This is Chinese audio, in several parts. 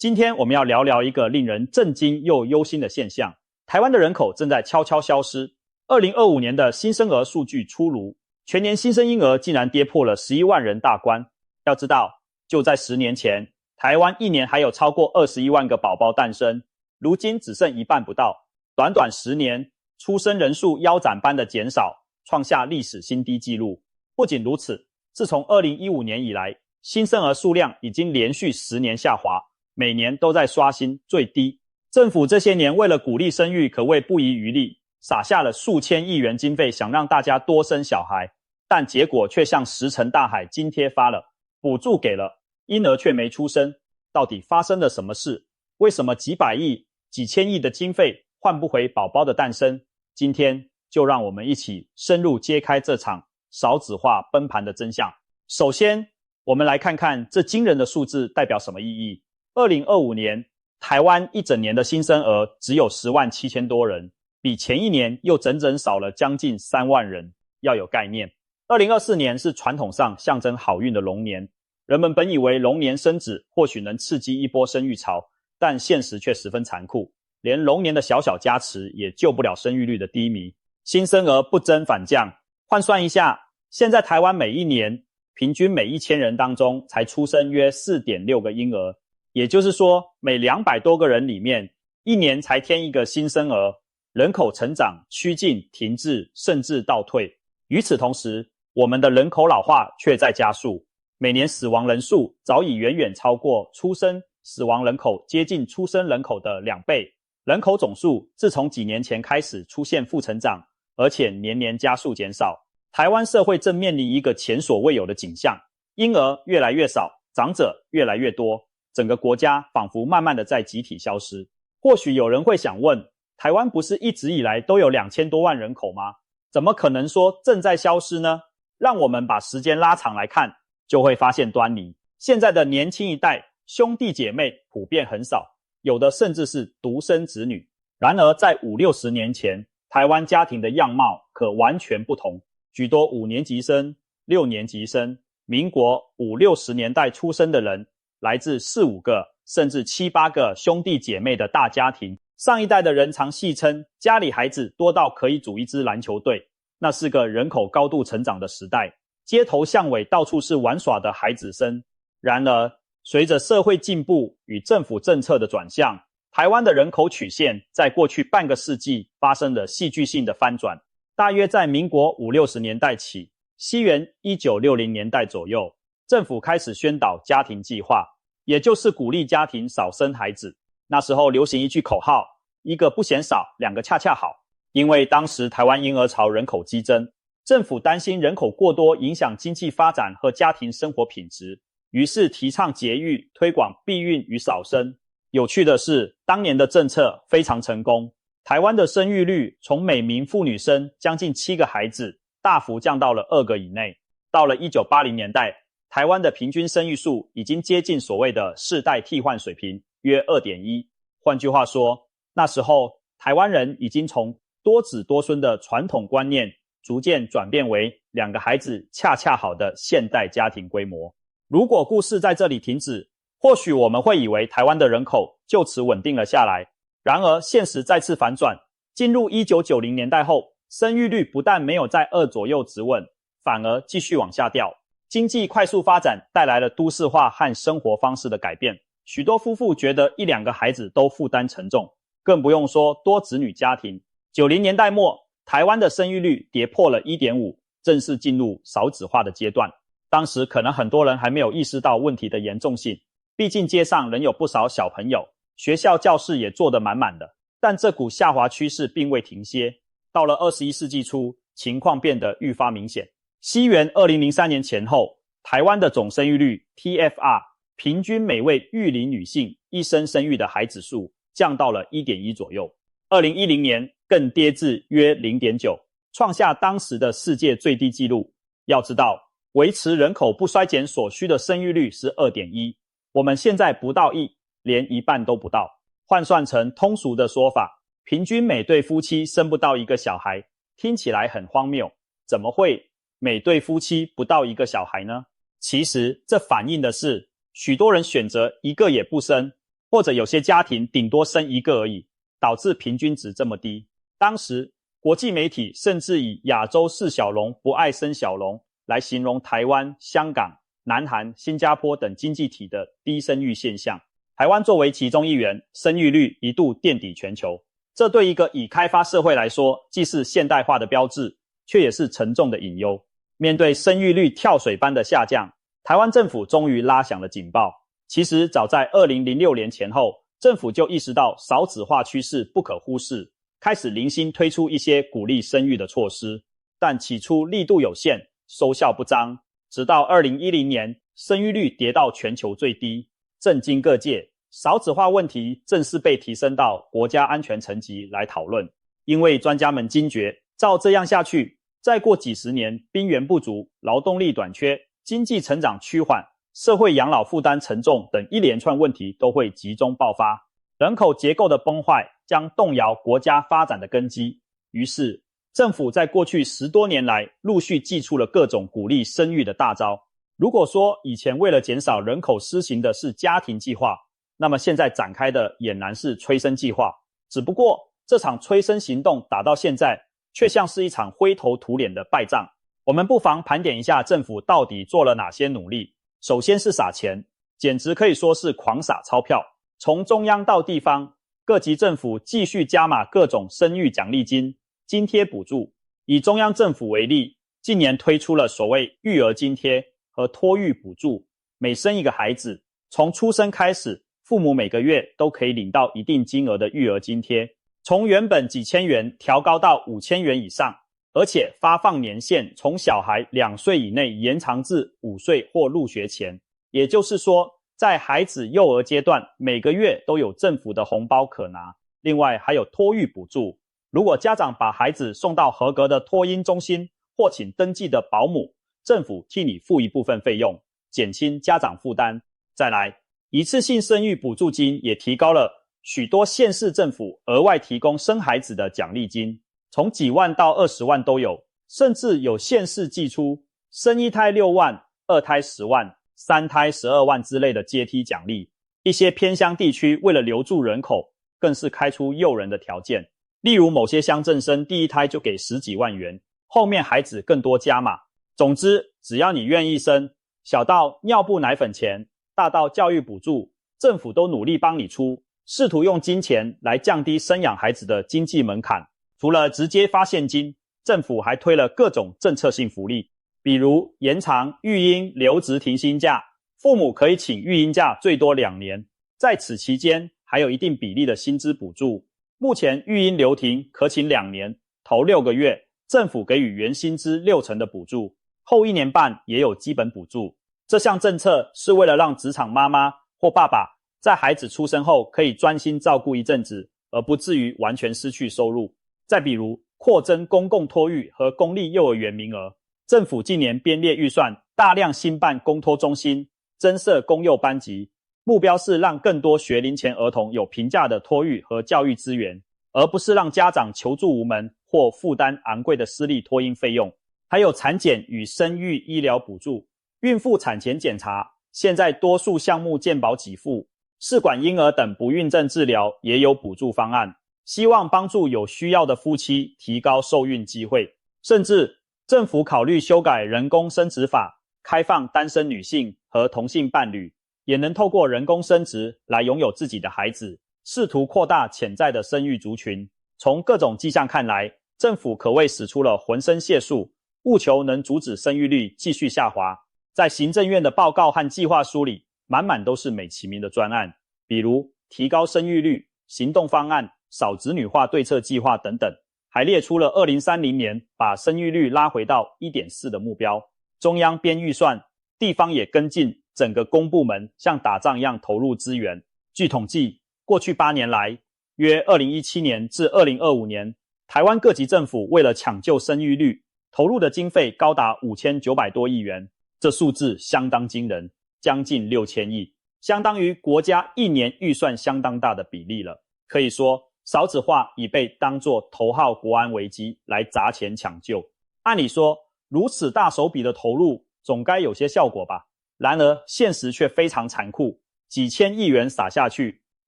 今天我们要聊聊一个令人震惊又忧心的现象，台湾的人口正在悄悄消失。2025年的新生儿数据出炉，全年新生婴儿竟然跌破了11万人大关。要知道，就在10年前，台湾一年还有超过21万个宝宝诞生，如今只剩一半不到。短短10年，出生人数腰斩般的减少，创下历史新低纪录。不仅如此，自从2015年以来，新生儿数量已经连续10年下滑，每年都在刷新最低。政府这些年为了鼓励生育，可谓不遗余力，撒下了数千亿元经费，想让大家多生小孩，但结果却像石沉大海，津贴发了，补助给了，婴儿却没出生。到底发生了什么事？为什么几百亿、几千亿的经费换不回宝宝的诞生？今天就让我们一起深入揭开这场少子化崩盘的真相。首先，我们来看看这惊人的数字代表什么意义。2025年，台湾一整年的新生儿只有10万7千多人，比前一年又整整少了将近3万人。要有概念，2024年是传统上象征好运的龙年，人们本以为龙年生子或许能刺激一波生育潮，但现实却十分残酷，连龙年的小小加持也救不了生育率的低迷，新生儿不增反降。换算一下，现在台湾每一年平均每1000人当中才出生约 4.6 个婴儿，也就是说每200多个人里面一年才添一个新生儿，人口成长趋近停滞甚至倒退。与此同时，我们的人口老化却在加速，每年死亡人数早已远远超过出生死亡人口，接近出生人口的2倍。人口总数自从几年前开始出现负成长，而且年年加速减少。台湾社会正面临一个前所未有的景象，婴儿越来越少，长者越来越多，整个国家仿佛慢慢的在集体消失。或许有人会想问，台湾不是一直以来都有2000多万人口吗？怎么可能说正在消失呢？让我们把时间拉长来看，就会发现端倪。现在的年轻一代，兄弟姐妹普遍很少，有的甚至是独生子女。然而在50-60年前，台湾家庭的样貌可完全不同，许多5年级生、6年级生，民国50-60年代出生的人，来自4-5个甚至7-8个兄弟姐妹的大家庭。上一代的人常戏称家里孩子多到可以组一支篮球队，那是个人口高度成长的时代，街头巷尾到处是玩耍的孩子生。然而随着社会进步与政府政策的转向，台湾的人口曲线在过去半个世纪发生了戏剧性的翻转。大约在民国50-60年代起，西元1960年代左右，政府开始宣导家庭计划，也就是鼓励家庭少生孩子。那时候流行一句口号，一个不嫌少，2个恰恰好。因为当时台湾婴儿潮人口激增，政府担心人口过多影响经济发展和家庭生活品质，于是提倡节育，推广避孕与少生。有趣的是，当年的政策非常成功，台湾的生育率从每名妇女生将近7个孩子，大幅降到了2个以内。到了1980年代，台湾的平均生育数已经接近所谓的世代替换水平，约 2.1。 换句话说，那时候台湾人已经从多子多孙的传统观念逐渐转变为2个孩子恰恰好的现代家庭规模。如果故事在这里停止，或许我们会以为台湾的人口就此稳定了下来。然而现实再次反转，进入1990年代后，生育率不但没有在2左右止稳，反而继续往下掉。经济快速发展带来了都市化和生活方式的改变，许多夫妇觉得1-2个孩子都负担沉重，更不用说多子女家庭。90年代末，台湾的生育率跌破了 1.5， 正式进入少子化的阶段。当时可能很多人还没有意识到问题的严重性，毕竟街上仍有不少小朋友，学校教室也坐得满满的。但这股下滑趋势并未停歇，到了21世纪初，情况变得愈发明显。西元2003年前后，台湾的总生育率 TFR 平均每位育龄女性一生生育的孩子数降到了 1.1 左右。2010年更跌至约 0.9， 创下当时的世界最低纪录。要知道，维持人口不衰减所需的生育率是 2.1， 我们现在不到1，连一半都不到。换算成通俗的说法，平均每对夫妻生不到1个小孩，听起来很荒谬，怎么会每对夫妻不到1个小孩呢？其实这反映的是许多人选择一个也不生，或者有些家庭顶多生一个而已，导致平均值这么低。当时国际媒体甚至以亚洲四小龙不爱生小龙来形容台湾、香港、南韩、新加坡等经济体的低生育现象。台湾作为其中一员，生育率一度垫底全球。这对一个已开发社会来说，既是现代化的标志，却也是沉重的隐忧。面对生育率跳水般的下降，台湾政府终于拉响了警报。其实早在2006年前后，政府就意识到少子化趋势不可忽视，开始零星推出一些鼓励生育的措施，但起初力度有限，收效不彰。直到2010年，生育率跌到全球最低，震惊各界。少子化问题正式被提升到国家安全层级来讨论，因为专家们惊觉，照这样下去，再过几十年，兵源不足、劳动力短缺、经济成长趋缓、社会养老负担沉重等一连串问题都会集中爆发，人口结构的崩坏将动摇国家发展的根基。于是，政府在过去10多年来陆续祭出了各种鼓励生育的大招。如果说以前为了减少人口施行的是家庭计划，那么现在展开的俨然是催生计划，只不过这场催生行动打到现在，却像是一场灰头土脸的败仗。我们不妨盘点一下政府到底做了哪些努力。首先是撒钱，简直可以说是狂撒钞票。从中央到地方，各级政府继续加码各种生育奖励金、津贴补助。以中央政府为例，近年推出了所谓育儿津贴和托育补助，每生一个孩子，从出生开始，父母每个月都可以领到一定金额的育儿津贴，从原本几千元调高到5000元以上，而且发放年限从小孩2岁以内延长至5岁或入学前。也就是说，在孩子幼儿阶段，每个月都有政府的红包可拿。另外还有托育补助，如果家长把孩子送到合格的托婴中心或请登记的保姆，政府替你付一部分费用，减轻家长负担。再来，一次性生育补助金也提高了，许多县市政府额外提供生孩子的奖励金，从几万到20万都有，甚至有县市祭出生一胎6万、2胎10万、3胎12万之类的阶梯奖励。一些偏乡地区为了留住人口，更是开出诱人的条件，例如某些乡镇生第一胎就给10几万元，后面孩子更多加码。总之，只要你愿意生，小到尿布奶粉钱，大到教育补助，政府都努力帮你出，试图用金钱来降低生养孩子的经济门槛。除了直接发现金，政府还推了各种政策性福利，比如延长育婴留职停薪假，父母可以请育婴假最多2年，在此期间还有一定比例的薪资补助。目前育婴留停可请2年，头6个月政府给予原薪资60%的补助，后1年半也有基本补助。这项政策是为了让职场妈妈或爸爸在孩子出生后可以专心照顾一阵子，而不至于完全失去收入。再比如扩增公共托育和公立幼儿园名额，政府近年编列预算，大量兴办公托中心，增设公幼班级，目标是让更多学龄前儿童有平价的托育和教育资源，而不是让家长求助无门或负担昂贵的私立托婴费用。还有产检与生育医疗补助，孕妇产前检查，现在多数项目健保给付，试管婴儿等不孕症治疗也有补助方案，希望帮助有需要的夫妻提高受孕机会。甚至政府考虑修改人工生殖法，开放单身女性和同性伴侣也能透过人工生殖来拥有自己的孩子，试图扩大潜在的生育族群。从各种迹象看来，政府可谓使出了浑身解数，务求能阻止生育率继续下滑。在行政院的报告和计划书里，满满都是美其名的专案，比如提高生育率、行动方案、少子女化对策计划等等，还列出了2030年把生育率拉回到 1.4 的目标。中央编预算，地方也跟进，整个公部门像打仗一样投入资源。据统计，过去8年来，约2017年至2025年，台湾各级政府为了抢救生育率，投入的经费高达5900多亿元，这数字相当惊人，将近6000亿，相当于国家1年预算相当大的比例了。可以说，少子化已被当作头号国安危机来砸钱抢救。按理说，如此大手笔的投入，总该有些效果吧？然而，现实却非常残酷，几千亿元撒下去，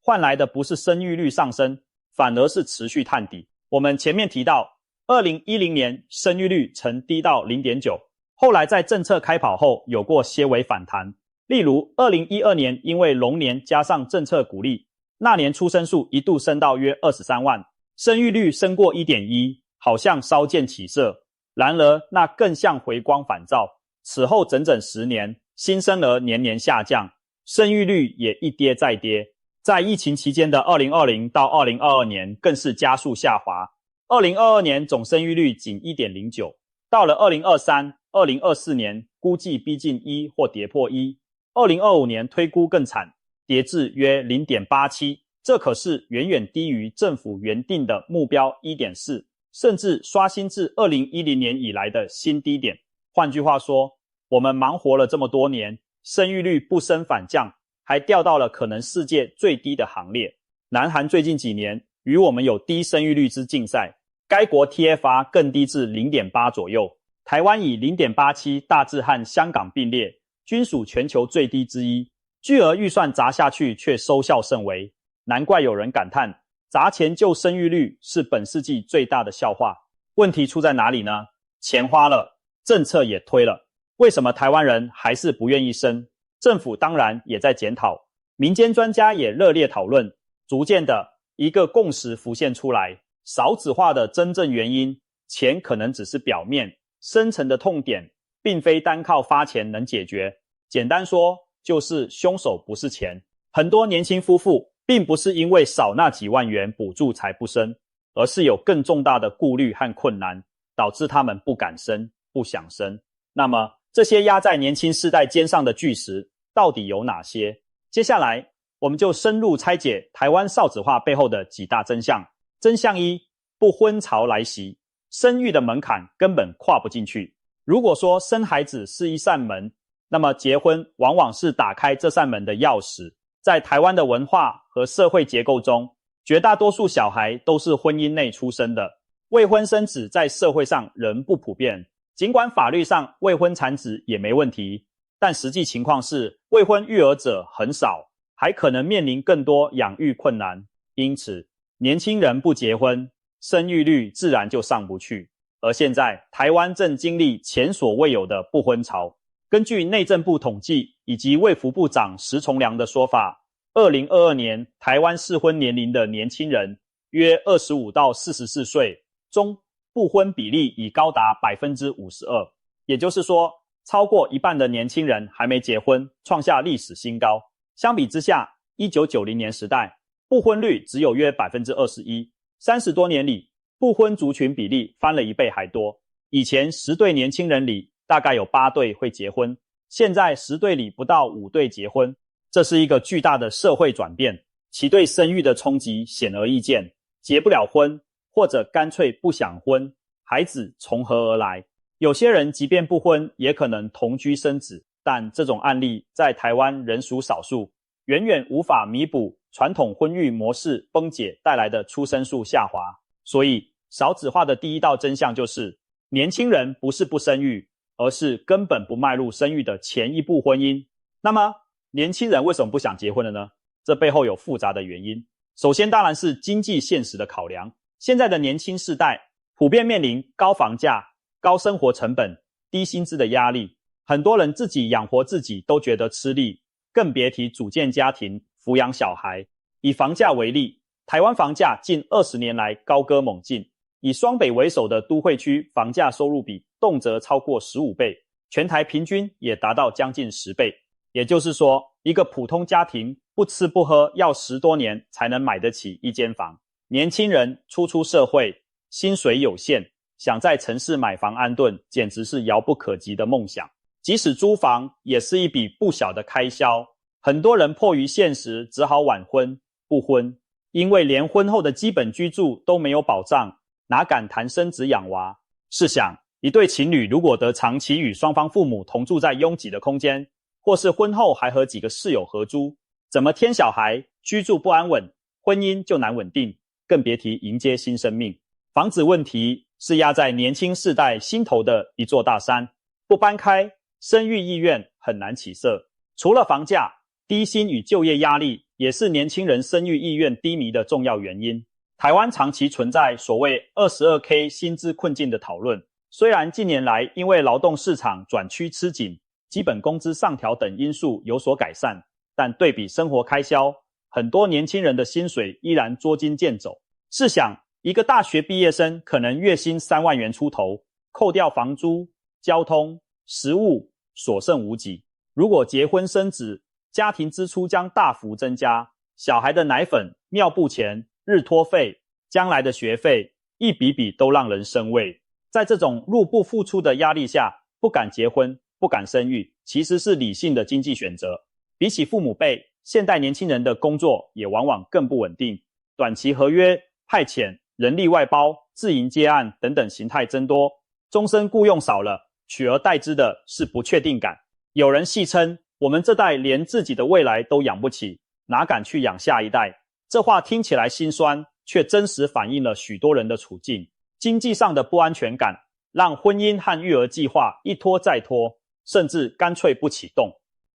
换来的不是生育率上升，反而是持续探底。我们前面提到2010年生育率曾低到 0.9， 后来在政策开跑后有过些微反弹，例如2012年因为龙年加上政策鼓励，那年出生数一度升到约23万，生育率升过 1.1， 好像稍见起色。然而那更像回光返照，此后整整10年，新生儿年年下降，生育率也一跌再跌。在疫情期间的2020到2022年更是加速下滑，2022年总生育率仅 1.09， 到了2023、2024年估计逼近1或跌破1， 2025年推估更惨，跌至约 0.87， 这可是远远低于政府原定的目标 1.4， 甚至刷新至2010年以来的新低点。换句话说，我们忙活了这么多年，生育率不升反降，还掉到了可能世界最低的行列。南韩最近几年与我们有低生育率之竞赛，该国 TFR 更低至 0.8 左右，台湾以 0.87 大致和香港并列，均属全球最低之一。巨额预算砸下去却收效甚微，难怪有人感叹砸钱救生育率是本世纪最大的笑话。问题出在哪里呢？钱花了，政策也推了，为什么台湾人还是不愿意生？政府当然也在检讨，民间专家也热烈讨论，逐渐的一个共识浮现出来，少子化的真正原因，钱可能只是表面，深层的痛点并非单靠发钱能解决。简单说，就是凶手不是钱。很多年轻夫妇并不是因为少那几万元补助才不生，而是有更重大的顾虑和困难，导致他们不敢生，不想生。那么这些压在年轻世代肩上的巨石到底有哪些？接下来我们就深入拆解台湾少子化背后的几大真相。真相一，不婚潮来袭，生育的门槛根本跨不进去。如果说生孩子是一扇门，那么结婚往往是打开这扇门的钥匙。在台湾的文化和社会结构中，绝大多数小孩都是婚姻内出生的，未婚生子在社会上仍不普遍。尽管法律上未婚产子也没问题，但实际情况是未婚育儿者很少，还可能面临更多养育困难。因此，年轻人不结婚，生育率自然就上不去。而现在，台湾正经历前所未有的不婚潮。根据内政部统计以及卫福部长石崇良的说法，2022年台湾适婚年龄的年轻人约25到44岁，中不婚比例已高达 52%， 也就是说，超过一半的年轻人还没结婚，创下历史新高。相比之下，1990年时代，不婚率只有约 21%， 30多年里，不婚族群比例翻了1倍还多。以前10对年轻人里大概有8对会结婚，现在10对里不到5对结婚，这是一个巨大的社会转变，其对生育的冲击显而易见。结不了婚，或者干脆不想婚，孩子从何而来？有些人即便不婚，也可能同居生子，但这种案例在台湾仍属少数，远远无法弥补传统婚育模式崩解带来的出生数下滑。所以，少子化的第一道真相就是，年轻人不是不生育，而是根本不迈入生育的前一步婚姻。那么，年轻人为什么不想结婚了呢？这背后有复杂的原因。首先当然是经济现实的考量。现在的年轻世代普遍面临高房价、高生活成本、低薪资的压力，很多人自己养活自己都觉得吃力，更别提组建家庭、抚养小孩。以房价为例，台湾房价近20年来高歌猛进，以双北为首的都会区房价收入比动辄超过15倍，全台平均也达到将近10倍。也就是说，一个普通家庭不吃不喝要10多年才能买得起一间房。年轻人初出社会，薪水有限，想在城市买房安顿，简直是遥不可及的梦想。即使租房，也是一笔不小的开销。很多人迫于现实，只好晚婚不婚，因为连婚后的基本居住都没有保障，哪敢谈生子养娃？试想，一对情侣如果得长期与双方父母同住在拥挤的空间，或是婚后还和几个室友合租，怎么添小孩，居住不安稳，婚姻就难稳定，更别提迎接新生命。房子问题是压在年轻世代心头的一座大山，不搬开，生育意愿很难起色。除了房价，低薪与就业压力也是年轻人生育意愿低迷的重要原因。台湾长期存在所谓 22K 薪资困境的讨论，虽然近年来因为劳动市场转趋吃紧、基本工资上调等因素有所改善，但对比生活开销，很多年轻人的薪水依然捉襟见肘。试想，一个大学毕业生可能月薪3万元出头，扣掉房租、交通、食物，所剩无几。如果结婚生子，家庭支出将大幅增加，小孩的奶粉、尿布钱、日托费、将来的学费，一笔笔都让人生畏。在这种入不敷出的压力下，不敢结婚、不敢生育，其实是理性的经济选择。比起父母辈，现代年轻人的工作也往往更不稳定，短期合约、派遣、人力外包、自营接案等等形态增多，终身雇用少了，取而代之的是不确定感。有人戏称，我们这代连自己的未来都养不起，哪敢去养下一代？这话听起来心酸，却真实反映了许多人的处境。经济上的不安全感，让婚姻和育儿计划一拖再拖，甚至干脆不启动。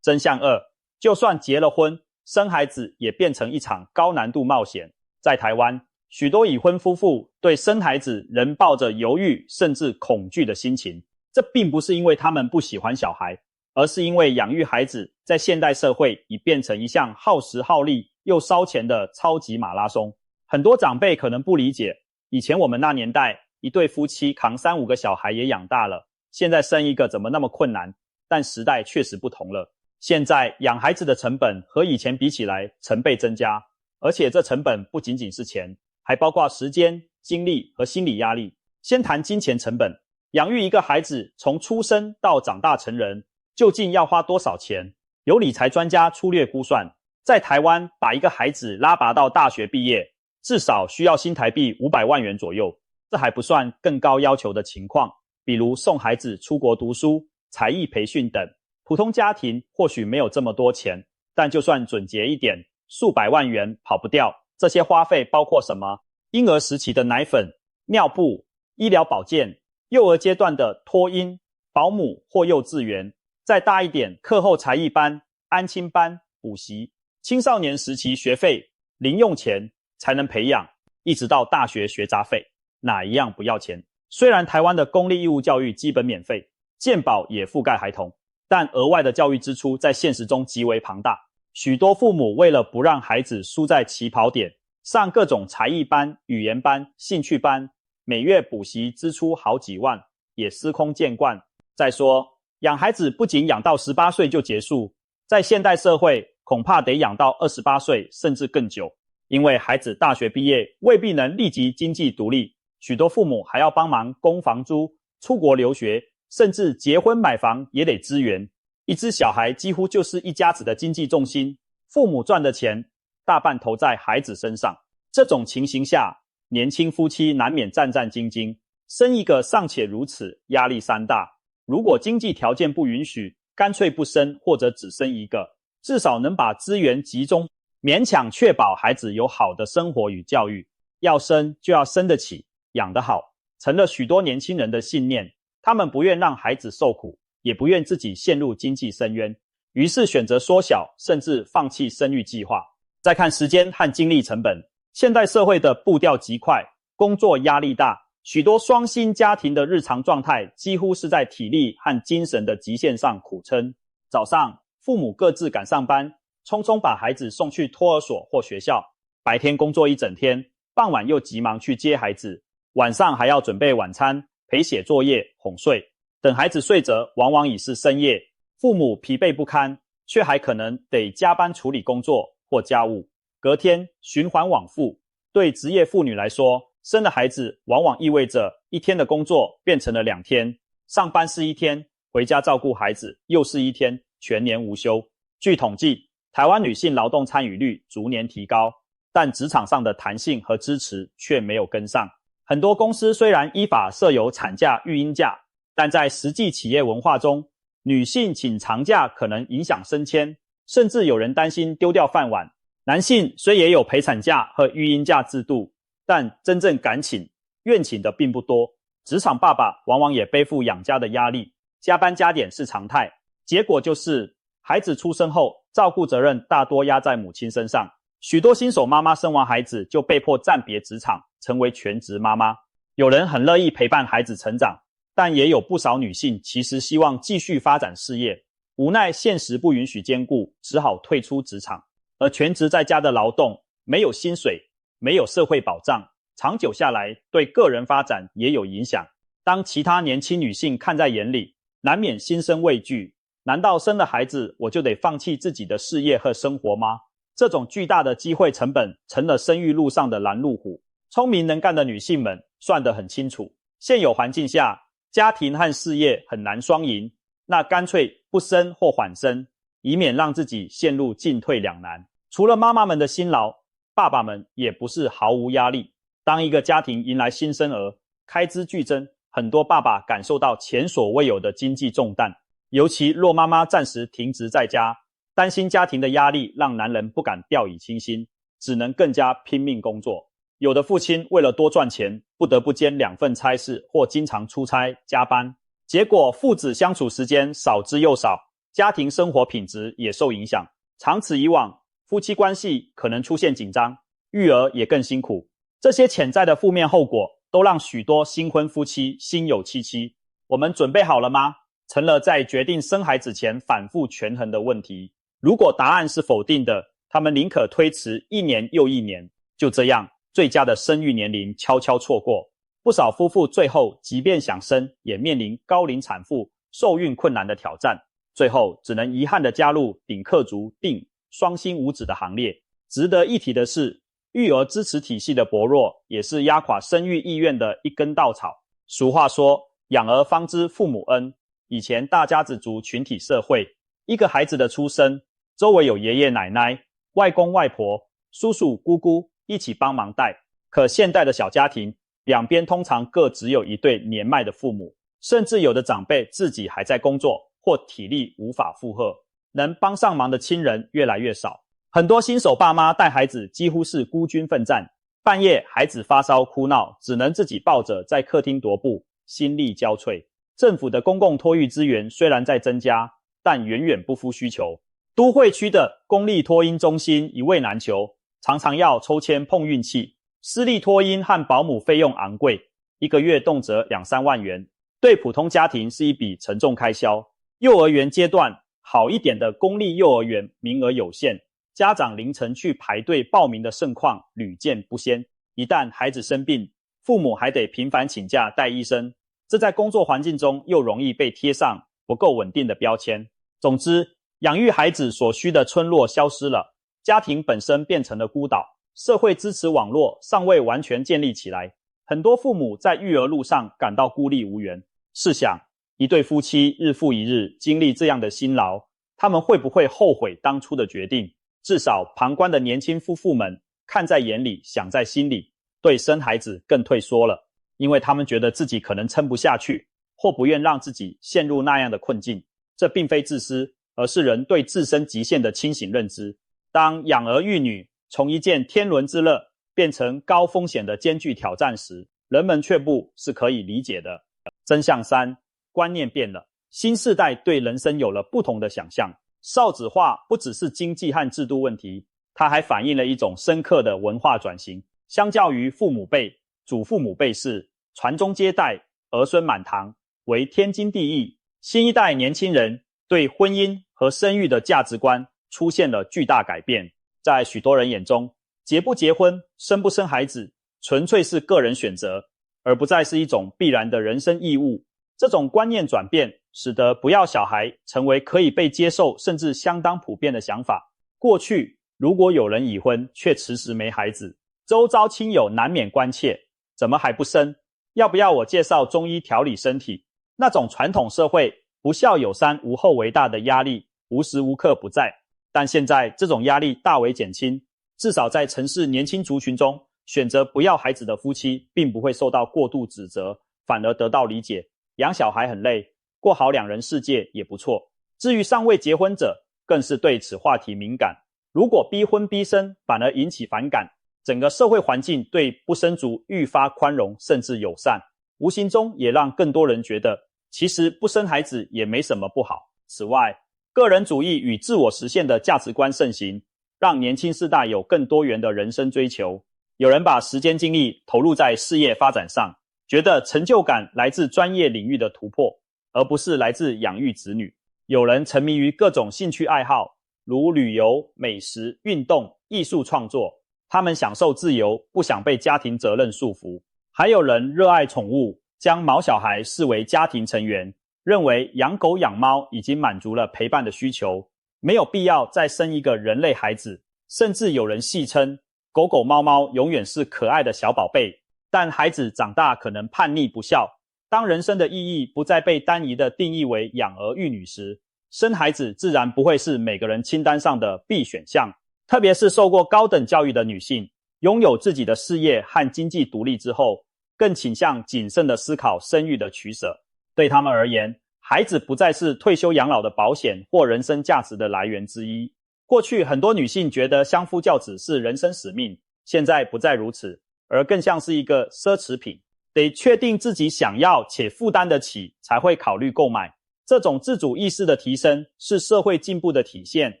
真相二，就算结了婚，生孩子也变成一场高难度冒险。在台湾，许多已婚夫妇对生孩子仍抱着犹豫甚至恐惧的心情。这并不是因为他们不喜欢小孩，而是因为养育孩子在现代社会已变成一项耗时耗力又烧钱的超级马拉松。很多长辈可能不理解，以前我们那年代，一对夫妻扛3、5个小孩也养大了，现在生一个怎么那么困难？但时代确实不同了，现在养孩子的成本和以前比起来成倍增加，而且这成本不仅仅是钱，还包括时间、精力和心理压力。先谈金钱成本，养育一个孩子从出生到长大成人，究竟要花多少钱？有理财专家粗略估算，在台湾把一个孩子拉拔到大学毕业，至少需要新台币500万元左右。这还不算更高要求的情况，比如送孩子出国读书、才艺培训等。普通家庭或许没有这么多钱，但就算准节一点，数百万元跑不掉。这些花费包括什么？婴儿时期的奶粉、尿布、医疗保健，幼儿阶段的托婴、保姆或幼稚园，再大一点，课后才艺班、安亲班、补习，青少年时期学费、零用钱才能培养，一直到大学学杂费，哪一样不要钱？虽然台湾的公立义务教育基本免费，健保也覆盖孩童，但额外的教育支出在现实中极为庞大。许多父母为了不让孩子输在起跑点，上各种才艺班、语言班、兴趣班，每月补习支出好几万，也司空见惯。再说，养孩子不仅养到18岁就结束，在现代社会恐怕得养到28岁甚至更久。因为孩子大学毕业未必能立即经济独立，许多父母还要帮忙供房租、出国留学，甚至结婚买房也得支援。一只小孩几乎就是一家子的经济重心，父母赚的钱大半投在孩子身上。这种情形下，年轻夫妻难免战战兢兢，生一个尚且如此，压力山大。如果经济条件不允许，干脆不生或者只生一个，至少能把资源集中，勉强确保孩子有好的生活与教育。要生就要生得起，养得好，成了许多年轻人的信念。他们不愿让孩子受苦，也不愿自己陷入经济深渊，于是选择缩小甚至放弃生育计划。再看时间和精力成本，现代社会的步调极快，工作压力大，许多双薪家庭的日常状态几乎是在体力和精神的极限上苦撑。早上父母各自赶上班，匆匆把孩子送去托儿所或学校，白天工作一整天，傍晚又急忙去接孩子，晚上还要准备晚餐、陪写作业、哄睡。等孩子睡着，往往已是深夜，父母疲惫不堪，却还可能得加班处理工作或家务，隔天循环往复。对职业妇女来说，生了孩子往往意味着一天的工作变成了2天，上班是1天，回家照顾孩子又是1天，全年无休。据统计，台湾女性劳动参与率逐年提高，但职场上的弹性和支持却没有跟上。很多公司虽然依法设有产假、育婴假，但在实际企业文化中，女性请长假可能影响升迁，甚至有人担心丢掉饭碗。男性虽也有陪产假和育婴假制度，但真正敢请、愿请的并不多。职场爸爸往往也背负养家的压力，加班加点是常态。结果就是孩子出生后，照顾责任大多压在母亲身上。许多新手妈妈生完孩子就被迫暂别职场，成为全职妈妈。有人很乐意陪伴孩子成长，但也有不少女性其实希望继续发展事业，无奈现实不允许兼顾，只好退出职场。而全职在家的劳动没有薪水，没有社会保障，长久下来对个人发展也有影响。当其他年轻女性看在眼里，难免心生畏惧。难道生了孩子我就得放弃自己的事业和生活吗？这种巨大的机会成本成了生育路上的拦路虎。聪明能干的女性们算得很清楚，现有环境下，家庭和事业很难双赢，那干脆不生或缓生，以免让自己陷入进退两难。除了妈妈们的辛劳，爸爸们也不是毫无压力。当一个家庭迎来新生儿，开支剧增，很多爸爸感受到前所未有的经济重担。尤其若妈妈暂时停职在家，担心家庭的压力让男人不敢掉以轻心，只能更加拼命工作。有的父亲为了多赚钱，不得不兼2份差事或经常出差加班，结果父子相处时间少之又少，家庭生活品质也受影响。长此以往，夫妻关系可能出现紧张，育儿也更辛苦。这些潜在的负面后果都让许多新婚夫妻心有戚戚。我们准备好了吗？成了在决定生孩子前反复权衡的问题。如果答案是否定的，他们宁可推迟1年又1年，就这样最佳的生育年龄悄悄错过。不少夫妇最后即便想生，也面临高龄产妇、受孕困难的挑战，最后只能遗憾地加入顶客族定双薪无子的行列。值得一提的是，育儿支持体系的薄弱也是压垮生育意愿的一根稻草。俗话说，养儿方知父母恩。以前大家子族群体社会，一个孩子的出生，周围有爷爷奶奶、外公外婆、叔叔姑姑一起帮忙带。可现代的小家庭，两边通常各只有一对年迈的父母，甚至有的长辈自己还在工作，或体力无法负荷，能帮上忙的亲人越来越少。很多新手爸妈带孩子几乎是孤军奋战，半夜孩子发烧哭闹，只能自己抱着在客厅踱步，心力交瘁。政府的公共托育资源虽然在增加，但远远不敷需求。都会区的公立托婴中心一位难求，常常要抽签碰运气。私立托婴和保姆费用昂贵，一个月动辄2-3万元，对普通家庭是一笔沉重开销。幼儿园阶段，好一点的公立幼儿园名额有限，家长凌晨去排队报名的盛况屡见不鲜。一旦孩子生病，父母还得频繁请假带医生，这在工作环境中又容易被贴上不够稳定的标签。总之，养育孩子所需的村落消失了，家庭本身变成了孤岛，社会支持网络尚未完全建立起来，很多父母在育儿路上感到孤立无援。试想，一对夫妻日复一日经历这样的辛劳，他们会不会后悔当初的决定？至少旁观的年轻夫妇们看在眼里，想在心里，对生孩子更退缩了。因为他们觉得自己可能撑不下去，或不愿让自己陷入那样的困境。这并非自私，而是人对自身极限的清醒认知。当养儿育女从一件天伦之乐变成高风险的艰巨挑战时，人们却不是可以理解的。真相3，观念变了，新世代对人生有了不同的想象。少子化不只是经济和制度问题，它还反映了一种深刻的文化转型。相较于父母辈、祖父母辈是传宗接代、儿孙满堂为天经地义，新一代年轻人对婚姻和生育的价值观出现了巨大改变。在许多人眼中，结不结婚、生不生孩子纯粹是个人选择，而不再是一种必然的人生义务。这种观念转变使得不要小孩成为可以被接受甚至相当普遍的想法。过去如果有人已婚却迟迟没孩子，周遭亲友难免关切，怎么还不生？要不要我介绍中医调理身体？那种传统社会不孝有三无后为大的压力无时无刻不在。但现在这种压力大为减轻，至少在城市年轻族群中，选择不要孩子的夫妻并不会受到过度指责，反而得到理解。养小孩很累，过好2人世界也不错。至于尚未结婚者，更是对此话题敏感。如果逼婚逼生反而引起反感，整个社会环境对不生族愈发宽容甚至友善，无形中也让更多人觉得其实不生孩子也没什么不好。此外，个人主义与自我实现的价值观盛行，让年轻世代有更多元的人生追求。有人把时间精力投入在事业发展上，觉得成就感来自专业领域的突破，而不是来自养育子女。有人沉迷于各种兴趣爱好，如旅游、美食、运动、艺术创作，他们享受自由，不想被家庭责任束缚。还有人热爱宠物，将毛小孩视为家庭成员，认为养狗养猫已经满足了陪伴的需求，没有必要再生一个人类孩子。甚至有人戏称狗狗猫猫永远是可爱的小宝贝，但孩子长大可能叛逆不孝。当人生的意义不再被单一的定义为养儿育女时，生孩子自然不会是每个人清单上的必选项。特别是受过高等教育的女性，拥有自己的事业和经济独立之后，更倾向谨慎地思考生育的取舍。对他们而言，孩子不再是退休养老的保险或人生价值的来源之一。过去很多女性觉得相夫教子是人生使命，现在不再如此，而更像是一个奢侈品，得确定自己想要且负担得起才会考虑购买。这种自主意识的提升是社会进步的体现，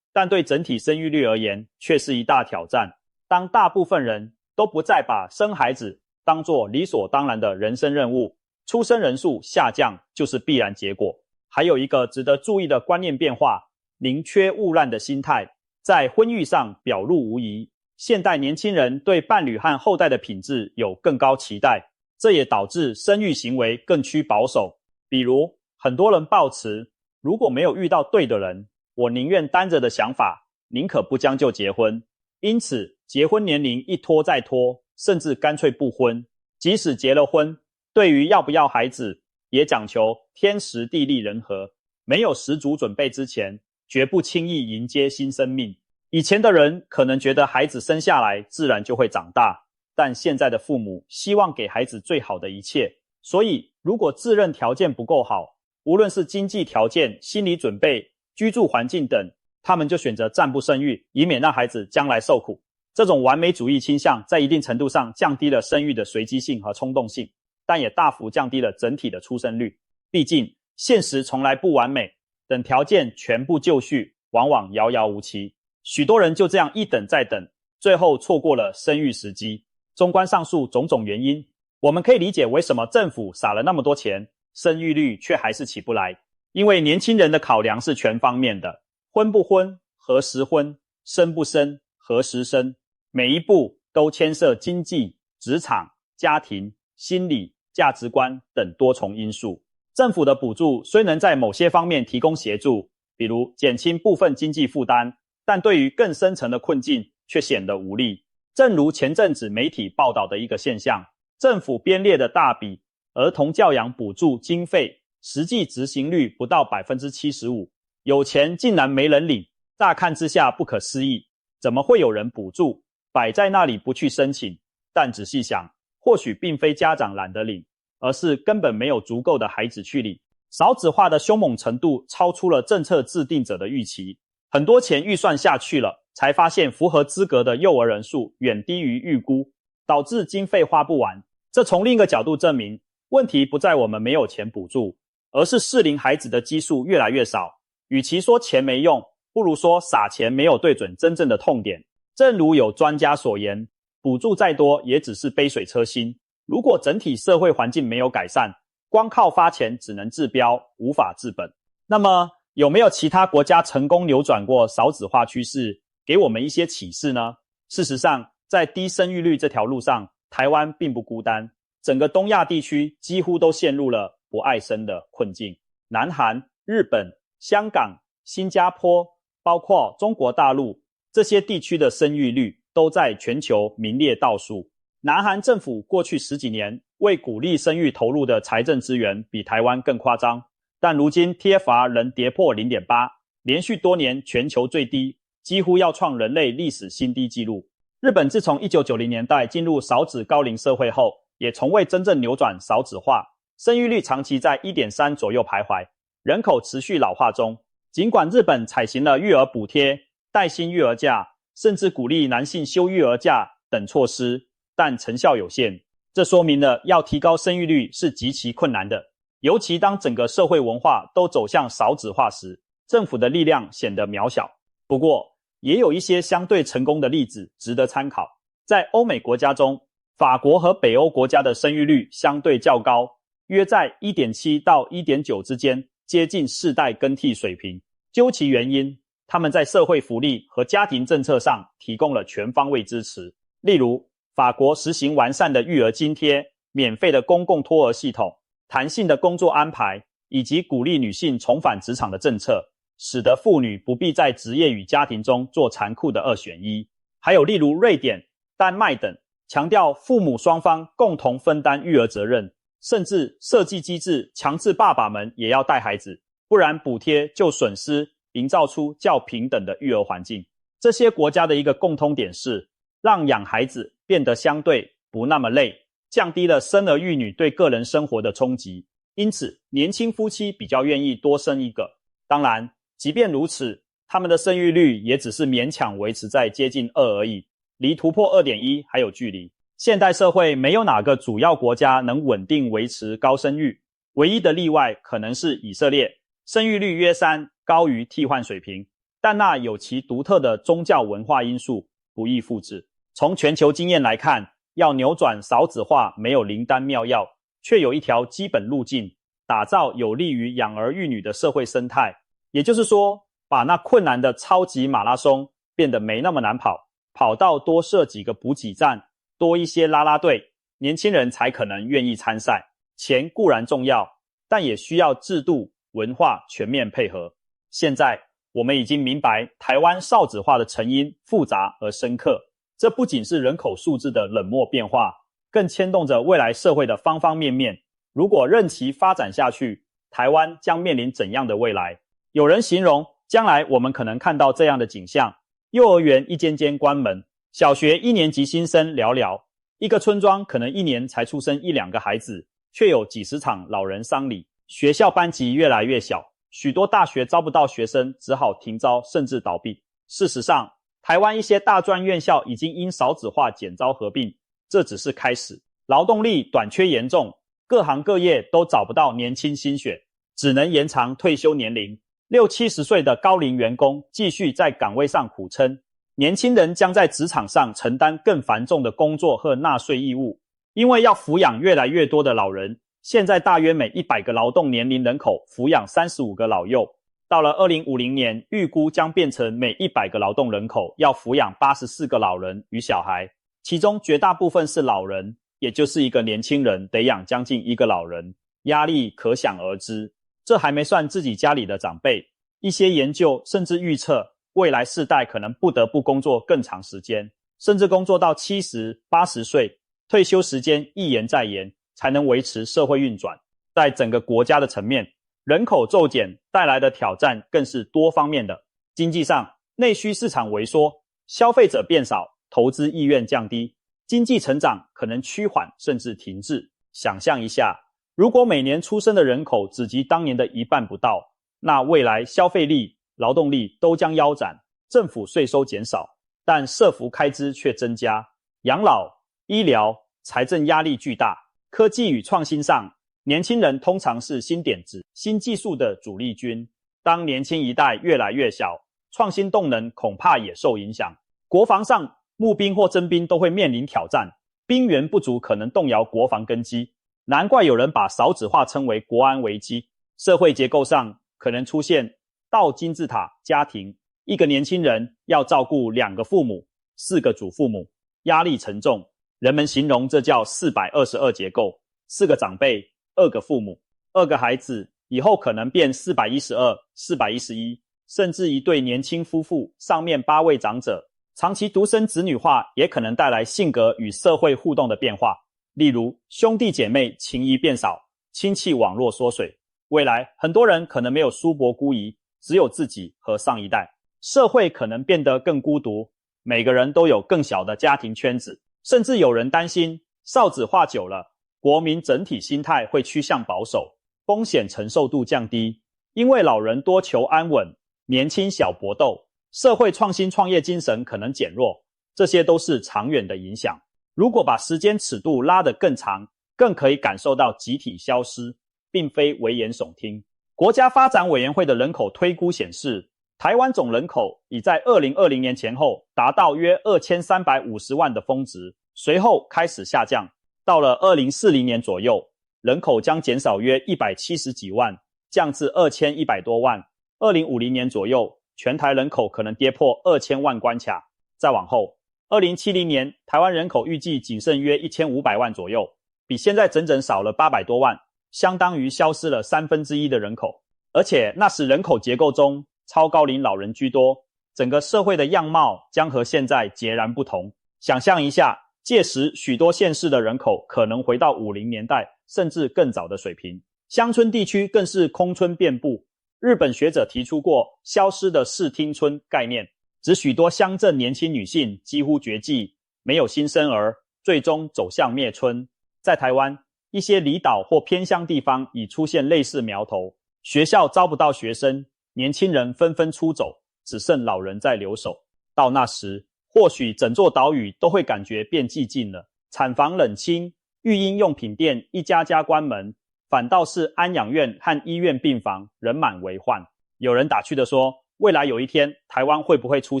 但对整体生育率而言却是一大挑战。当大部分人都不再把生孩子当作理所当然的人生任务，出生人数下降就是必然结果。还有一个值得注意的观念变化，宁缺毋滥的心态在婚育上表露无遗。现代年轻人对伴侣和后代的品质有更高期待，这也导致生育行为更趋保守。比如很多人抱持如果没有遇到对的人，我宁愿单着的想法，宁可不将就结婚。因此结婚年龄一拖再拖，甚至干脆不婚。即使结了婚，对于要不要孩子也讲求天时地利人和，没有十足准备之前，绝不轻易迎接新生命。以前的人可能觉得孩子生下来自然就会长大，但现在的父母希望给孩子最好的一切，所以如果自认条件不够好，无论是经济条件、心理准备、居住环境等，他们就选择暂不生育，以免让孩子将来受苦。这种完美主义倾向在一定程度上降低了生育的随机性和冲动性，但也大幅降低了整体的出生率。毕竟现实从来不完美，等条件全部就绪，往往遥遥无期。许多人就这样一等再等，最后错过了生育时机。综观上述种种原因，我们可以理解为什么政府撒了那么多钱，生育率却还是起不来。因为年轻人的考量是全方面的，婚不婚、何时婚、生不生、何时生，每一步都牵涉经济、职场、家庭、心理、价值观等多重因素。政府的补助虽能在某些方面提供协助，比如减轻部分经济负担，但对于更深层的困境却显得无力。正如前阵子媒体报道的一个现象，政府编列的大笔儿童教养补助经费，实际执行率不到 75%， 有钱竟然没人领，乍看之下不可思议，怎么会有人补助，摆在那里不去申请？但仔细想，或许并非家长懒得领，而是根本没有足够的孩子去领。少子化的凶猛程度超出了政策制定者的预期，很多钱预算下去了，才发现符合资格的幼儿人数远低于预估，导致经费花不完。这从另一个角度证明，问题不在我们没有钱补助，而是适龄孩子的基数越来越少。与其说钱没用，不如说撒钱没有对准真正的痛点。正如有专家所言，补助再多也只是杯水车薪。如果整体社会环境没有改善，光靠发钱只能治标，无法治本。那么有没有其他国家成功扭转过少子化趋势，给我们一些启示呢？事实上，在低生育率这条路上，台湾并不孤单，整个东亚地区几乎都陷入了不爱生的困境。南韩、日本、香港、新加坡，包括中国大陆，这些地区的生育率都在全球名列倒数。南韩政府过去10几年为鼓励生育投入的财政资源比台湾更夸张，但如今 TFR 仍跌破 0.8， 连续多年全球最低，几乎要创人类历史新低纪录。日本自从1990年代进入少子高龄社会后，也从未真正扭转少子化，生育率长期在 1.3 左右徘徊，人口持续老化中。尽管日本采行了育儿补贴、带薪育儿假，甚至鼓励男性休育儿假等措施，但成效有限。这说明了要提高生育率是极其困难的，尤其当整个社会文化都走向少子化时，政府的力量显得渺小。不过，也有一些相对成功的例子值得参考。在欧美国家中，法国和北欧国家的生育率相对较高，约在 1.7 到 1.9 之间，接近世代更替水平。究其原因，他们在社会福利和家庭政策上提供了全方位支持。例如，法国实行完善的育儿津贴、免费的公共托儿系统、弹性的工作安排，以及鼓励女性重返职场的政策，使得妇女不必在职业与家庭中做残酷的二选一。还有例如瑞典、丹麦等，强调父母双方共同分担育儿责任，甚至设计机制强制爸爸们也要带孩子，不然补贴就损失，营造出较平等的育儿环境。这些国家的一个共通点是，让养孩子变得相对不那么累，降低了生儿育女对个人生活的冲击。因此，年轻夫妻比较愿意多生一个。当然，即便如此，他们的生育率也只是勉强维持在接近2而已，离突破 2.1 还有距离。现代社会没有哪个主要国家能稳定维持高生育，唯一的例外可能是以色列，生育率约3，高于替换水平，但那有其独特的宗教文化因素，不易复制。从全球经验来看，要扭转少子化没有灵丹妙药，却有一条基本路径，打造有利于养儿育女的社会生态。也就是说，把那困难的超级马拉松变得没那么难跑，跑道多设几个补给站，多一些啦啦队，年轻人才可能愿意参赛。钱固然重要，但也需要制度、文化全面配合。现在我们已经明白台湾少子化的成因复杂而深刻，这不仅是人口数字的冷漠变化，更牵动着未来社会的方方面面。如果任其发展下去，台湾将面临怎样的未来？有人形容，将来我们可能看到这样的景象：幼儿园一间间关门，小学1年级新生寥寥，一个村庄可能1年才出生1-2个孩子，却有几十场老人丧礼。学校班级越来越小，许多大学招不到学生，只好停招甚至倒闭。事实上，台湾一些大专院校已经因少子化减招合并，这只是开始。劳动力短缺严重，各行各业都找不到年轻新血，只能延长退休年龄。60-70岁的高龄员工继续在岗位上苦撑，年轻人将在职场上承担更繁重的工作和纳税义务。因为要抚养越来越多的老人，现在大约每100个劳动年龄人口抚养35个老幼，到了2050年，预估将变成每100个劳动人口要抚养84个老人与小孩，其中绝大部分是老人，也就是一个年轻人得养将近1个老人，压力可想而知。这还没算自己家里的长辈，一些研究甚至预测，未来世代可能不得不工作更长时间，甚至工作到70、80岁，退休时间一延再延，才能维持社会运转。在整个国家的层面，人口骤减带来的挑战更是多方面的。经济上，内需市场萎缩，消费者变少，投资意愿降低，经济成长可能趋缓甚至停滞。想象一下，如果每年出生的人口只及当年的1半不到，那未来消费力、劳动力都将腰斩，政府税收减少，但社福开支却增加，养老、医疗、财政压力巨大。科技与创新上，年轻人通常是新点子、新技术的主力军。当年轻一代越来越小，创新动能恐怕也受影响。国防上，募兵或征兵都会面临挑战，兵源不足可能动摇国防根基。难怪有人把少子化称为国安危机。社会结构上可能出现倒金字塔家庭，一个年轻人要照顾2个父母、4个祖父母，压力沉重。人们形容这叫422结构，4个长辈、2个父母、2个孩子，以后可能变412、411，甚至一对年轻夫妇，上面8位长者。长期独生子女化也可能带来性格与社会互动的变化，例如兄弟姐妹情谊变少，亲戚网络缩水。未来很多人可能没有叔伯姑姨，只有自己和上一代。社会可能变得更孤独，每个人都有更小的家庭圈子，甚至有人担心少子化久了，国民整体心态会趋向保守，风险承受度降低，因为老人多求安稳，年轻小搏斗，社会创新创业精神可能减弱，这些都是长远的影响。如果把时间尺度拉得更长，更可以感受到集体消失，并非危言耸听。国家发展委员会的人口推估显示，台湾总人口已在2020年前后达到约2350万的峰值，随后开始下降，到了2040年左右，人口将减少约170几万，降至2100多万。2050年左右，全台人口可能跌破2000万关卡。再往后，2070年台湾人口预计仅剩约1500万左右，比现在整整少了800多万，相当于消失了1/3的人口。而且那时人口结构中超高龄老人居多，整个社会的样貌将和现在截然不同。想象一下，届时许多县市的人口可能回到50年代甚至更早的水平，乡村地区更是空村遍布。日本学者提出过消失的视听村概念，指许多乡镇年轻女性几乎绝迹，没有新生儿，最终走向灭村。在台湾，一些离岛或偏乡地方已出现类似苗头，学校招不到学生，年轻人纷纷出走，只剩老人在留守。到那时，或许整座岛屿都会感觉变寂静了，产房冷清，育婴用品店一家家关门，反倒是安养院和医院病房人满为患。有人打趣地说，未来有一天，台湾会不会出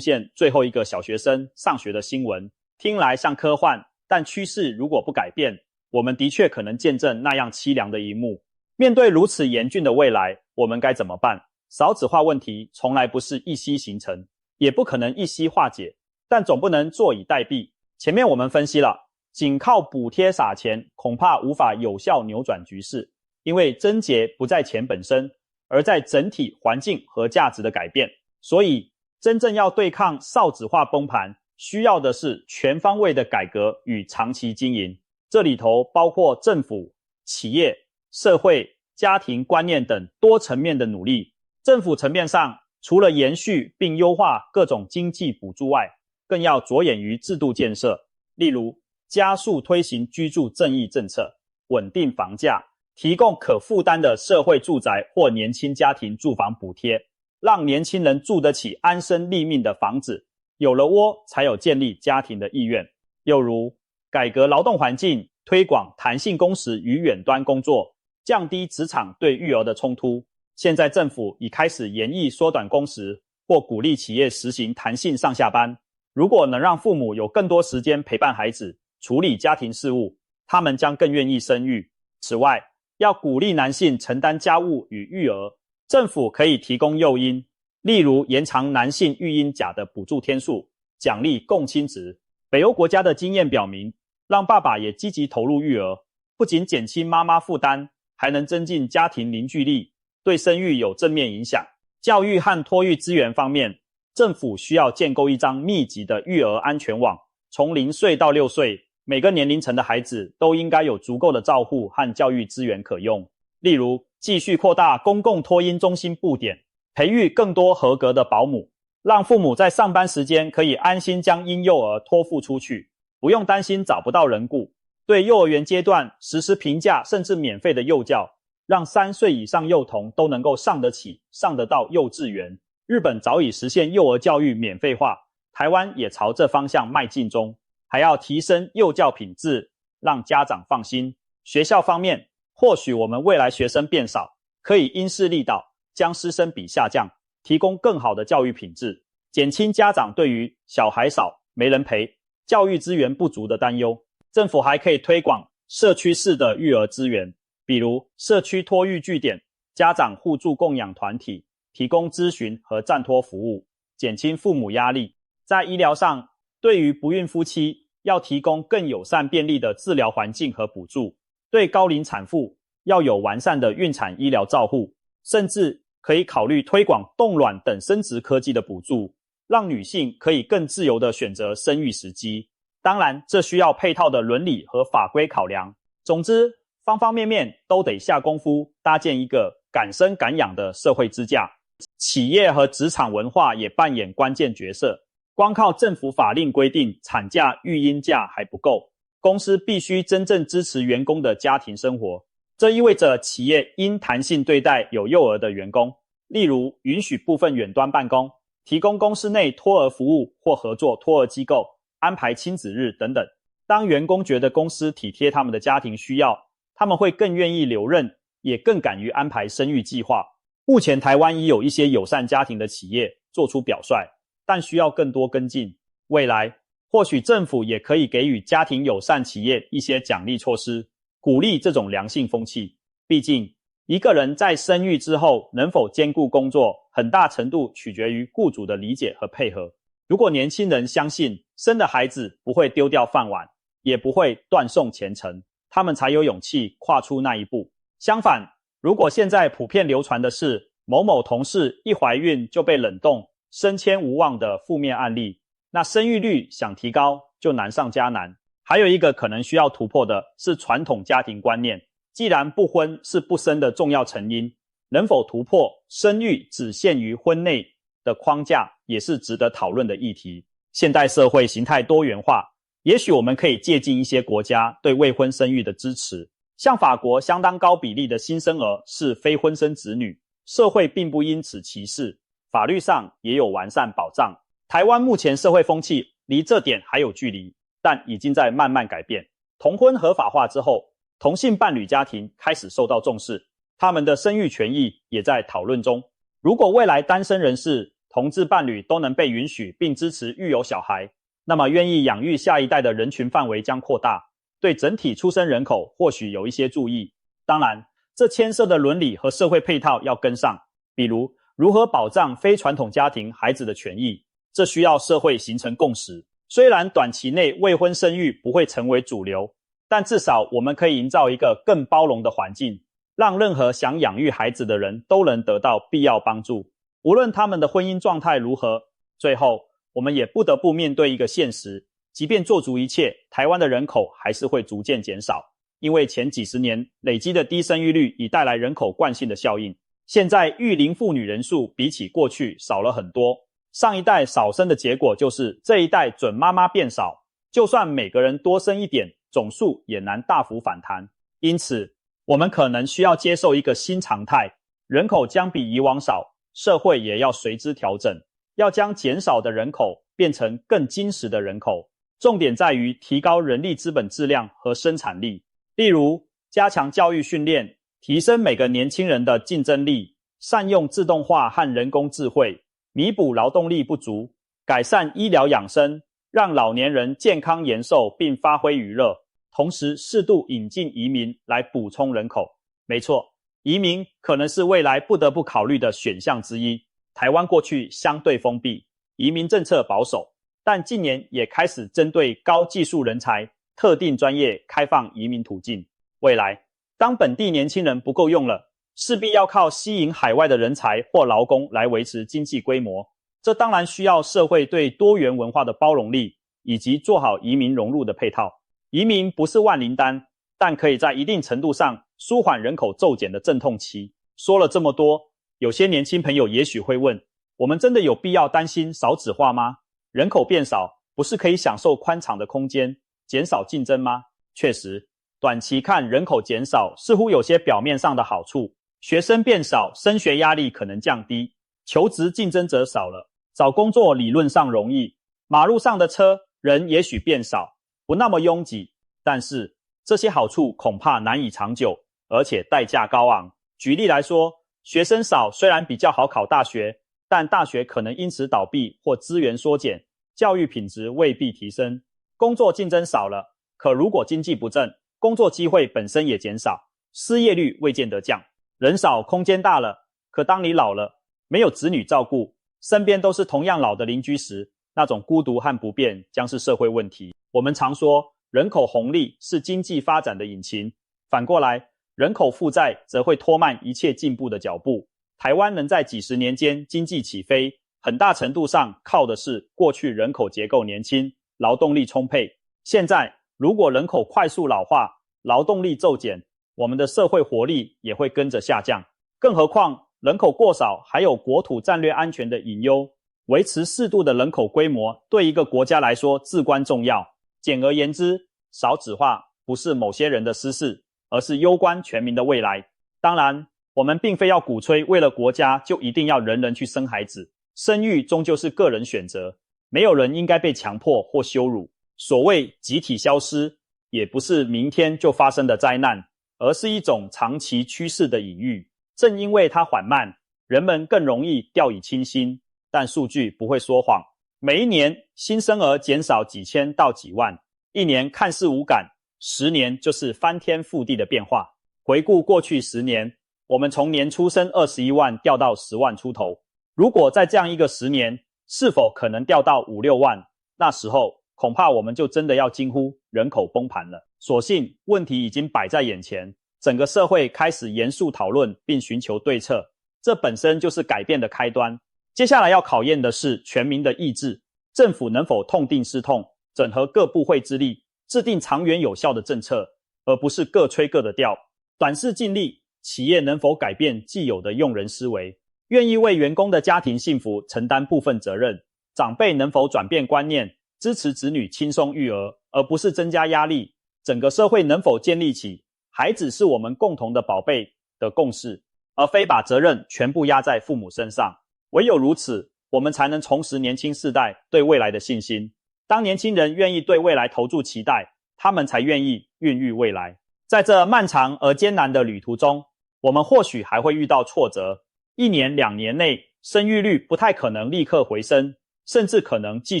现最后一个小学生上学的新闻？听来像科幻，但趋势如果不改变，我们的确可能见证那样凄凉的一幕。面对如此严峻的未来，我们该怎么办？少子化问题从来不是一夕形成，也不可能一夕化解，但总不能坐以待毙。前面我们分析了，仅靠补贴撒钱恐怕无法有效扭转局势，因为症结不在钱本身，而在整体环境和价值的改变。所以真正要对抗少子化崩盘，需要的是全方位的改革与长期经营。这里头包括政府、企业、社会、家庭观念等多层面的努力。政府层面上，除了延续并优化各种经济补助外，更要着眼于制度建设，例如加速推行居住正义政策，稳定房价，提供可负担的社会住宅或年轻家庭住房补贴，让年轻人住得起安身立命的房子，有了窝才有建立家庭的意愿。又如改革劳动环境，推广弹性工时与远端工作，降低职场对育儿的冲突。现在政府已开始研议缩短工时，或鼓励企业实行弹性上下班。如果能让父母有更多时间陪伴孩子，处理家庭事务，他们将更愿意生育。此外，要鼓励男性承担家务与育儿，政府可以提供诱因，例如延长男性育婴假的补助天数，奖励共亲职。北欧国家的经验表明，让爸爸也积极投入育儿，不仅减轻妈妈负担，还能增进家庭凝聚力，对生育有正面影响。教育和托育资源方面，政府需要建构一张密集的育儿安全网，从0岁到6岁，每个年龄层的孩子都应该有足够的照护和教育资源可用。例如，继续扩大公共托婴中心布点，培育更多合格的保姆，让父母在上班时间可以安心将婴幼儿托付出去，不用担心找不到人顾。对幼儿园阶段实施平价甚至免费的幼教，让3岁以上幼童都能够上得起、上得到幼稚园。日本早已实现幼儿教育免费化，台湾也朝这方向迈进中。还要提升幼教品质，让家长放心。学校方面，或许我们未来学生变少，可以因势利导，将师生比下降，提供更好的教育品质，减轻家长对于小孩少、没人陪、教育资源不足的担忧。政府还可以推广社区式的育儿资源，比如社区托育据点、家长互助供养团体，提供咨询和暂托服务，减轻父母压力。在医疗上，对于不孕夫妻，要提供更友善便利的治疗环境和补助，对高龄产妇要有完善的孕产医疗照护，甚至可以考虑推广冻卵等生殖科技的补助，让女性可以更自由地选择生育时机。当然，这需要配套的伦理和法规考量。总之，方方面面都得下功夫，搭建一个敢生敢养的社会支架。企业和职场文化也扮演关键角色。光靠政府法令规定产假、育婴假还不够，公司必须真正支持员工的家庭生活。这意味着企业应弹性对待有幼儿的员工，例如允许部分远端办公，提供公司内托儿服务或合作托儿机构，安排亲子日等等。当员工觉得公司体贴他们的家庭需要，他们会更愿意留任，也更敢于安排生育计划。目前台湾已有一些友善家庭的企业做出表率，但需要更多跟进。未来或许政府也可以给予家庭友善企业一些奖励措施，鼓励这种良性风气。毕竟一个人在生育之后能否兼顾工作，很大程度取决于雇主的理解和配合。如果年轻人相信生的孩子不会丢掉饭碗，也不会断送前程，他们才有勇气跨出那一步。相反，如果现在普遍流传的是某某同事一怀孕就被冷冻，升迁无望的负面案例，那生育率想提高就难上加难。还有一个可能需要突破的是传统家庭观念，既然不婚是不生的重要成因，能否突破生育只限于婚内的框架，也是值得讨论的议题。现代社会形态多元化，也许我们可以借鉴一些国家对未婚生育的支持，像法国相当高比例的新生儿是非婚生子女，社会并不因此歧视，法律上也有完善保障。台湾目前社会风气离这点还有距离，但已经在慢慢改变。同婚合法化之后，同性伴侣家庭开始受到重视，他们的生育权益也在讨论中。如果未来单身人士、同志伴侣都能被允许并支持育有小孩，那么愿意养育下一代的人群范围将扩大，对整体出生人口或许有一些注意。当然，这牵涉的伦理和社会配套要跟上，比如如何保障非传统家庭孩子的权益，这需要社会形成共识。虽然短期内未婚生育不会成为主流，但至少我们可以营造一个更包容的环境，让任何想养育孩子的人都能得到必要帮助，无论他们的婚姻状态如何。最后，我们也不得不面对一个现实，即便做足一切，台湾的人口还是会逐渐减少，因为前几十年累积的低生育率已带来人口惯性的效应。现在育龄妇女人数比起过去少了很多，上一代少生的结果就是这一代准妈妈变少，就算每个人多生一点，总数也难大幅反弹。因此，我们可能需要接受一个新常态，人口将比以往少，社会也要随之调整，要将减少的人口变成更精实的人口。重点在于提高人力资本质量和生产力，例如加强教育训练，提升每个年轻人的竞争力，善用自动化和人工智慧，弥补劳动力不足，改善医疗养生，让老年人健康延寿并发挥余热，同时适度引进移民来补充人口。没错，移民可能是未来不得不考虑的选项之一。台湾过去相对封闭，移民政策保守，但近年也开始针对高技术人才、特定专业开放移民途径。未来，当本地年轻人不够用了，势必要靠吸引海外的人才或劳工来维持经济规模。这当然需要社会对多元文化的包容力，以及做好移民融入的配套。移民不是万灵丹，但可以在一定程度上舒缓人口骤减的阵痛期。说了这么多，有些年轻朋友也许会问，我们真的有必要担心少子化吗？人口变少，不是可以享受宽敞的空间，减少竞争吗？确实，短期看人口减少似乎有些表面上的好处，学生变少，升学压力可能降低，求职竞争者少了，找工作理论上容易，马路上的车人也许变少，不那么拥挤，但是这些好处恐怕难以长久，而且代价高昂。举例来说，学生少虽然比较好考大学，但大学可能因此倒闭或资源缩减，教育品质未必提升。工作竞争少了，可如果经济不振，工作机会本身也减少，失业率未见得降。人少空间大了，可当你老了，没有子女照顾，身边都是同样老的邻居时，那种孤独和不便将是社会问题。我们常说，人口红利是经济发展的引擎，反过来，人口负债则会拖慢一切进步的脚步。台湾能在几十年间经济起飞，很大程度上靠的是过去人口结构年轻，劳动力充沛。现在如果人口快速老化，劳动力骤减，我们的社会活力也会跟着下降。更何况人口过少还有国土战略安全的隐忧，维持适度的人口规模对一个国家来说至关重要。简而言之，少子化不是某些人的私事，而是攸关全民的未来。当然，我们并非要鼓吹为了国家就一定要人人去生孩子，生育终究是个人选择，没有人应该被强迫或羞辱。所谓集体消失，也不是明天就发生的灾难，而是一种长期趋势的隐喻。正因为它缓慢，人们更容易掉以轻心，但数据不会说谎。每一年新生儿减少几千到几万，一年看似无感，10年就是翻天覆地的变化。回顾过去10年，我们从年出生21万掉到10万出头，如果在这样一个10年，是否可能掉到5、6万？那时候恐怕我们就真的要惊呼人口崩盘了。所幸问题已经摆在眼前，整个社会开始严肃讨论并寻求对策，这本身就是改变的开端。接下来要考验的是全民的意志，政府能否痛定思痛，整合各部会之力，制定长远有效的政策，而不是各吹各的调。短视尽力，企业能否改变既有的用人思维，愿意为员工的家庭幸福承担部分责任，长辈能否转变观念，支持子女轻松育儿，而不是增加压力，整个社会能否建立起孩子是我们共同的宝贝的共识，而非把责任全部压在父母身上。唯有如此，我们才能重拾年轻世代对未来的信心。当年轻人愿意对未来投注期待，他们才愿意孕育未来。在这漫长而艰难的旅途中，我们或许还会遇到挫折，1年2年内生育率不太可能立刻回升，甚至可能继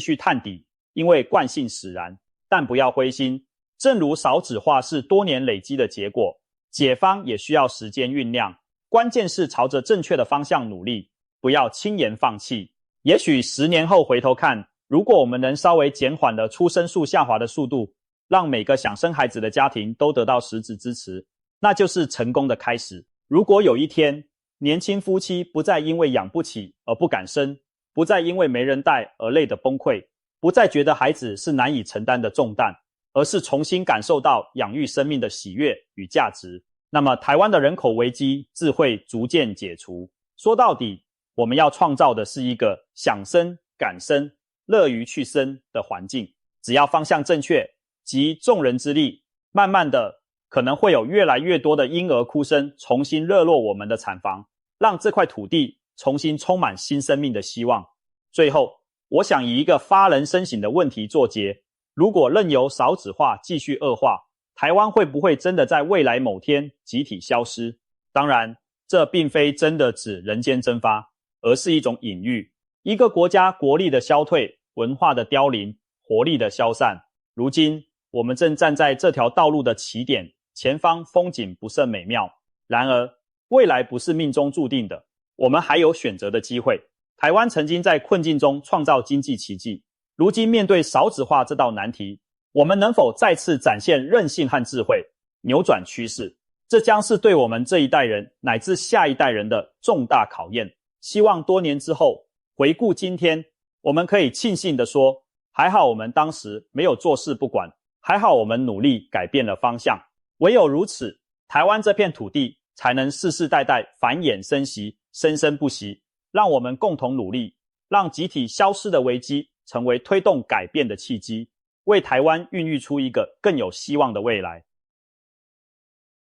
续探底，因为惯性使然。但不要灰心，正如少子化是多年累积的结果，解方也需要时间酝酿，关键是朝着正确的方向努力，不要轻言放弃。也许10年后回头看，如果我们能稍微减缓了出生数下滑的速度，让每个想生孩子的家庭都得到实质支持，那就是成功的开始。如果有一天，年轻夫妻不再因为养不起而不敢生，不再因为没人带而累得崩溃，不再觉得孩子是难以承担的重担，而是重新感受到养育生命的喜悦与价值，那么台湾的人口危机自会逐渐解除。说到底，我们要创造的是一个想生、敢生、乐于去生的环境。只要方向正确，集众人之力，慢慢的可能会有越来越多的婴儿哭声重新热络我们的产房，让这块土地重新充满新生命的希望。最后，我想以一个发人深省的问题作结：如果任由少子化继续恶化，台湾会不会真的在未来某天集体消失？当然，这并非真的指人间蒸发，而是一种隐喻。一个国家国力的消退，文化的凋零，活力的消散。如今，我们正站在这条道路的起点，前方风景不甚美妙。然而，未来不是命中注定的，我们还有选择的机会。台湾曾经在困境中创造经济奇迹，如今面对少子化这道难题，我们能否再次展现韧性和智慧，扭转趋势？这将是对我们这一代人乃至下一代人的重大考验。希望多年之后，回顾今天，我们可以庆幸地说，还好我们当时没有坐视不管，还好我们努力改变了方向。唯有如此，台湾这片土地才能世世代代繁衍生息，生生不息。让我们共同努力，让集体消失的危机成为推动改变的契机，为台湾孕育出一个更有希望的未来。